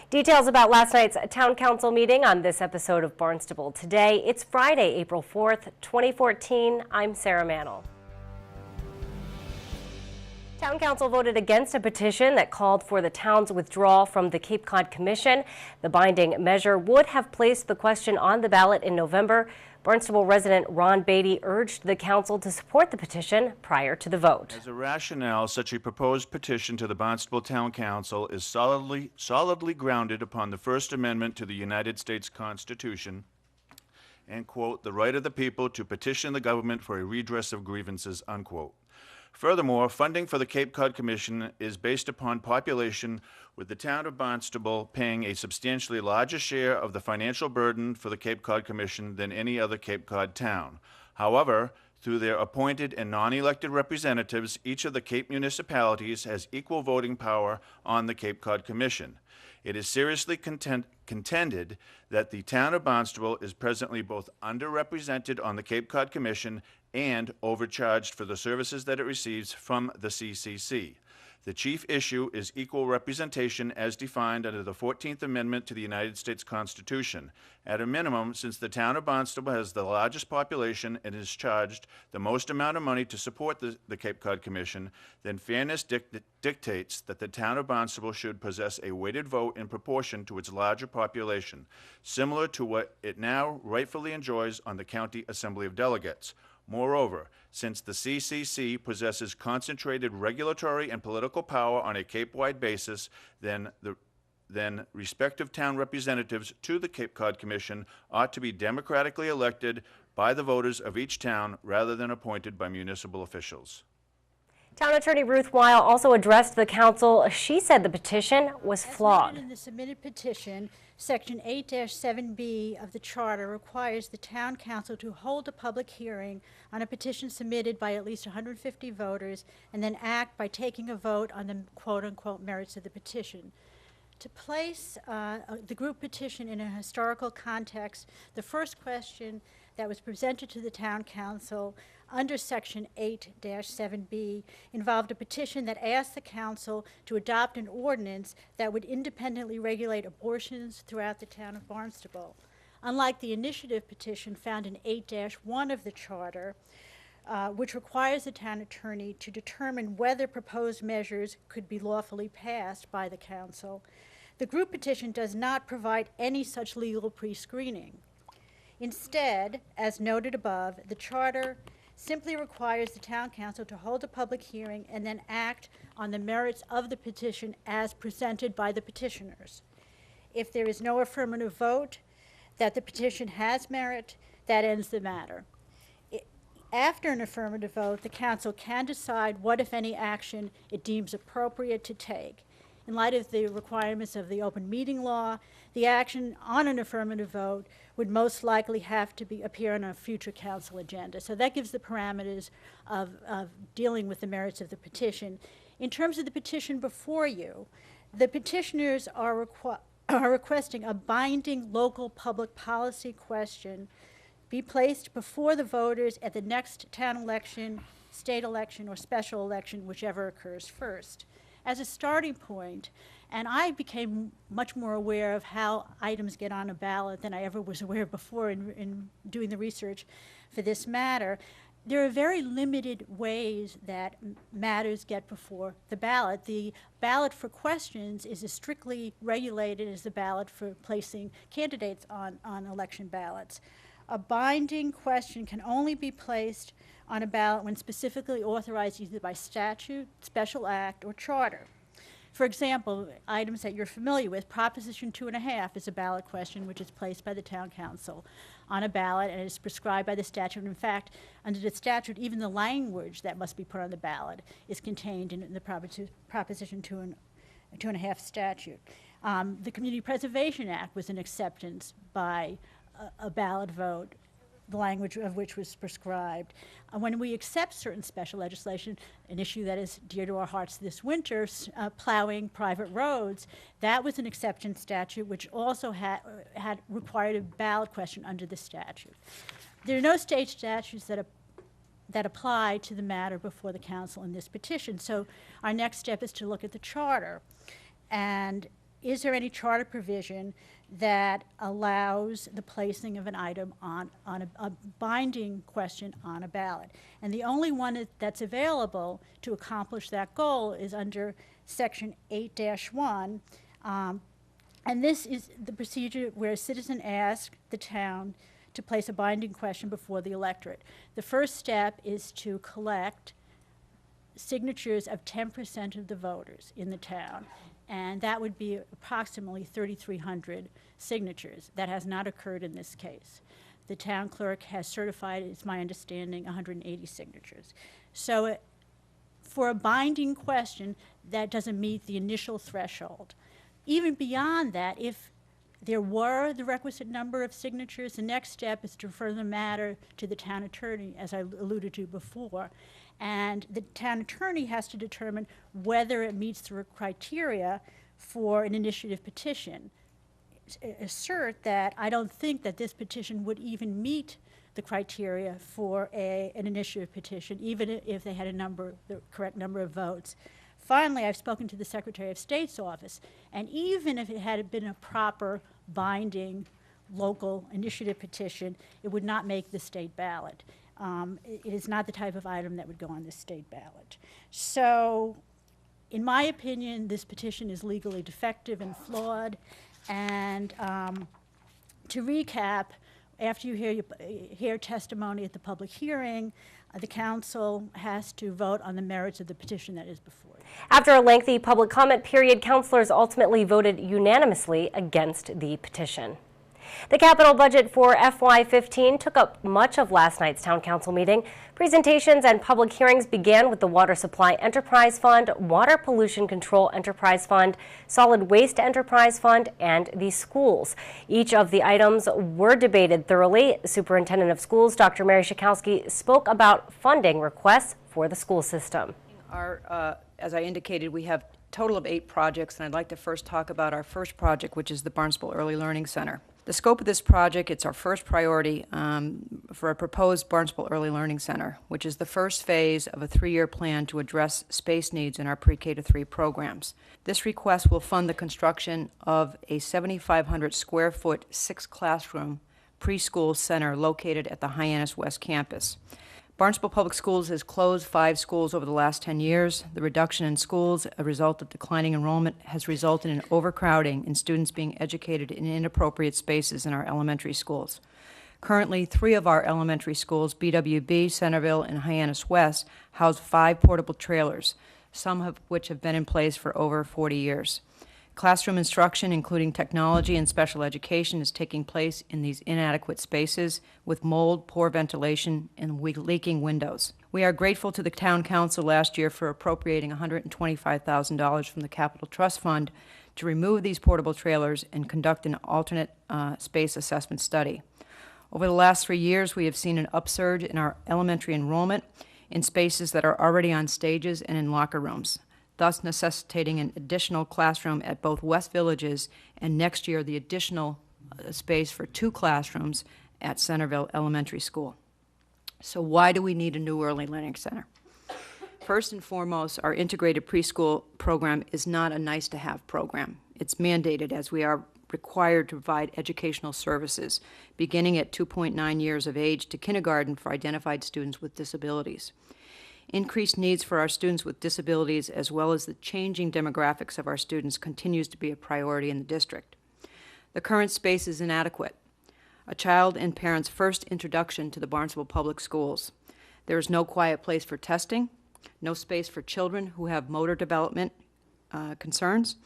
Details about last night's town council meeting on this episode of Barnstable Today. It's Friday, April 4th, 2014. I'm Sarah Mannel. Town Council voted against a petition that called for the town's withdrawal from the Cape Cod Commission. The binding measure would have placed the question on the ballot in November. Barnstable resident Ron Beatty urged the council to support the petition prior to the vote. As a rationale, such a proposed petition to the Barnstable Town Council is solidly grounded upon the First Amendment to the United States Constitution and, quote, the right of the people to petition the government for a redress of grievances, unquote. Furthermore, funding for the Cape Cod Commission is based upon population, with the town of Barnstable paying a substantially larger share of the financial burden for the Cape Cod Commission than any other Cape Cod town. However, through their appointed and non-elected representatives, each of the Cape municipalities has equal voting power on the Cape Cod Commission. It is seriously contended that the town of Barnstable is presently both underrepresented on the Cape Cod Commission and overcharged for the services that it receives from the CCC. The chief issue is equal representation as defined under the 14th Amendment to the United States Constitution. At a minimum, since the town of Barnstable has the largest population and is charged the most amount of money to support the Cape Cod Commission, then fairness dictates that the town of Barnstable should possess a weighted vote in proportion to its larger population, similar to what it now rightfully enjoys on the County Assembly of Delegates. Moreover, since the CCC possesses concentrated regulatory and political power on a Cape-wide basis, then respective town representatives to the Cape Cod Commission ought to be democratically elected by the voters of each town rather than appointed by municipal officials. Town Attorney Ruth Weil also addressed the council. She said the petition was flawed. As noted in the submitted petition, Section 8-7B of the Charter requires the Town Council to hold a public hearing on a petition submitted by at least 150 voters and then act by taking a vote on the quote-unquote merits of the petition. To place the group petition in a historical context, the first question that was presented to the Town Council under Section 8-7B involved a petition that asked the Council to adopt an ordinance that would independently regulate abortions throughout the town of Barnstable. Unlike the initiative petition found in 8-1 of the Charter, which requires the town attorney to determine whether proposed measures could be lawfully passed by the Council, the group petition does not provide any such legal pre-screening. Instead, as noted above, the Charter simply requires the Town Council to hold a public hearing and then act on the merits of the petition as presented by the petitioners. If there is no affirmative vote that the petition has merit, that ends the matter. After an affirmative vote, the Council can decide what, if any, action it deems appropriate to take. In light of the requirements of the open meeting law, the action on an affirmative vote would most likely have to appear on a future council agenda. So that gives the parameters of dealing with the merits of the petition. In terms of the petition before you, the petitioners are requesting a binding local public policy question be placed before the voters at the next town election, state election, or special election, whichever occurs first. As a starting point, and I became much more aware of how items get on a ballot than I ever was aware before in doing the research for this matter. There are very limited ways that matters get before the ballot. The ballot for questions is as strictly regulated as the ballot for placing candidates on election ballots. A binding question can only be placed on a ballot when specifically authorized either by statute, special act, or charter. For example, items that you're familiar with, Proposition 2.5 is a ballot question which is placed by the Town Council on a ballot and is prescribed by the statute. In fact, under the statute, even the language that must be put on the ballot is contained in the Proposition 2.5 statute. The Community Preservation Act was an acceptance by a ballot vote, the language of which was prescribed. When we accept certain special legislation, an issue that is dear to our hearts this winter, plowing private roads, that was an acceptance statute which also had required a ballot question under the statute. There are no state statutes that apply to the matter before the council in this petition. So our next step is to look at the charter. And is there any charter provision that allows the placing of an item on a binding question on a ballot? And the only one that's available to accomplish that goal is under Section 8-1. And this is the procedure where a citizen asks the town to place a binding question before the electorate. The first step is to collect signatures of 10% of the voters in the town, and that would be approximately 3,300 signatures. That has not occurred in this case. The town clerk has certified, it's my understanding, 180 signatures. So for a binding question, that doesn't meet the initial threshold. Even beyond that, if there were the requisite number of signatures, the next step is to refer the matter to the town attorney, as I alluded to before. And the town attorney has to determine whether it meets the criteria for an initiative petition. Assert that I don't think that this petition would even meet the criteria for an initiative petition, even if they had the correct number of votes. Finally, I've spoken to the Secretary of State's office, and even if it had been a proper binding local initiative petition, it would not make the state ballot. It is not the type of item that would go on the state ballot. So, in my opinion, this petition is legally defective and flawed. And to recap, after you hear testimony at the public hearing, the council has to vote on the merits of the petition that is before you. After a lengthy public comment period, councilors ultimately voted unanimously against the petition. The capital budget for FY15 took up much of last night's town council meeting. Presentations and public hearings began with the Water Supply Enterprise Fund, Water Pollution Control Enterprise Fund, Solid Waste Enterprise Fund, and the schools. Each of the items were debated thoroughly. Superintendent of Schools, Dr. Mary Schakowsky, spoke about funding requests for the school system. As I indicated, we have a total of 8 projects, and I'd like to first talk about our first project, which is the Barnstable Early Learning Center. The scope of this project, it's our first priority for a proposed Barnstable Early Learning Center, which is the first phase of a 3-year plan to address space needs in our pre-K to 3 programs. This request will fund the construction of a 7,500 square foot 6-classroom preschool center located at the Hyannis West campus. Barnstable Public Schools has closed 5 schools over the last 10 years. The reduction in schools, a result of declining enrollment, has resulted in overcrowding and students being educated in inappropriate spaces in our elementary schools. Currently, 3 of our elementary schools, BWB, Centerville, and Hyannis West, house 5 portable trailers, some of which have been in place for over 40 years. Classroom instruction, including technology and special education, is taking place in these inadequate spaces with mold, poor ventilation, and leaking windows. We are grateful to the Town Council last year for appropriating $125,000 from the Capital Trust Fund to remove these portable trailers and conduct an alternate space assessment study. Over the last 3 years, we have seen an upsurge in our elementary enrollment in spaces that are already on stages and in locker rooms, thus necessitating an additional classroom at both West Villages and next year the additional space for 2 classrooms at Centerville Elementary School. So why do we need a new early learning center? First and foremost, our integrated preschool program is not a nice-to-have program. It's mandated as we are required to provide educational services beginning at 2.9 years of age to kindergarten for identified students with disabilities. Increased needs for our students with disabilities, as well as the changing demographics of our students, continues to be a priority in the district. The current space is inadequate. A child and parent's first introduction to the Barnstable Public Schools. There is no quiet place for testing, no space for children who have motor development concerns,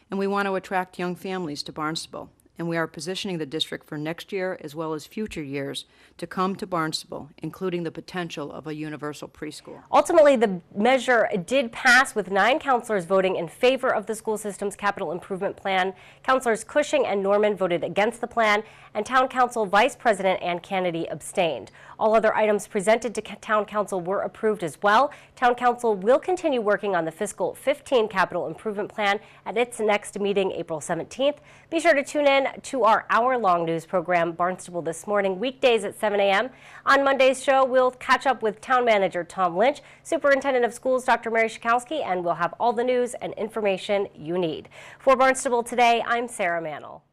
and we want to attract young families to Barnstable. And we are positioning the district for next year as well as future years to come to Barnstable, including the potential of a universal preschool. Ultimately, the measure did pass with 9 councilors voting in favor of the school system's capital improvement plan. Councilors Cushing and Norman voted against the plan, and Town Council Vice President Ann Kennedy abstained. All other items presented to Town Council were approved as well. Town Council will continue working on the fiscal 15 capital improvement plan at its next meeting April 17th. Be sure to tune in to our hour-long news program, Barnstable This Morning, weekdays at 7 a.m. On Monday's show, we'll catch up with Town Manager Tom Lynch, Superintendent of Schools Dr. Mary Schakowsky, and we'll have all the news and information you need. For Barnstable Today, I'm Sarah Mannel.